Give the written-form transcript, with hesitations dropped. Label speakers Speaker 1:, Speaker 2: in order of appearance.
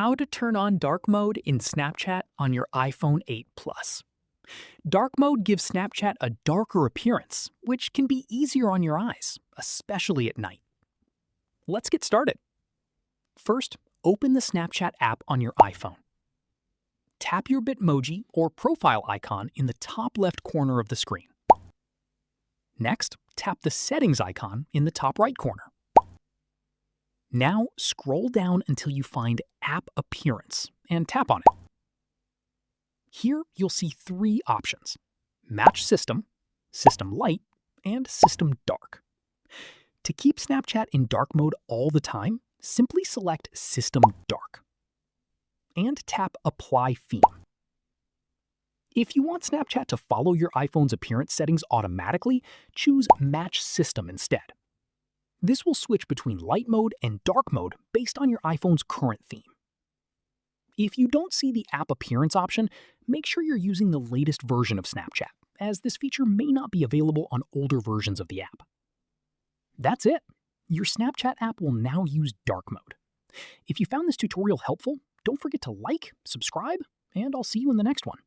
Speaker 1: How to turn on dark mode in Snapchat on your iPhone 8 Plus. Dark mode gives Snapchat a darker appearance, which can be easier on your eyes, especially at night. Let's get started. First, open the Snapchat app on your iPhone. Tap your Bitmoji or profile icon in the top left corner of the screen. Next, tap the settings icon in the top right corner. Now, scroll down until you find App Appearance and tap on it. Here, you'll see three options: Match System, System Light, and System Dark. To keep Snapchat in dark mode all the time, simply select System Dark and tap Apply Theme. If you want Snapchat to follow your iPhone's appearance settings automatically, choose Match System instead. This will switch between light mode and dark mode based on your iPhone's current theme. If you don't see the app appearance option, make sure you're using the latest version of Snapchat, as this feature may not be available on older versions of the app. That's it. Your Snapchat app will now use dark mode. If you found this tutorial helpful, don't forget to like, subscribe, and I'll see you in the next one.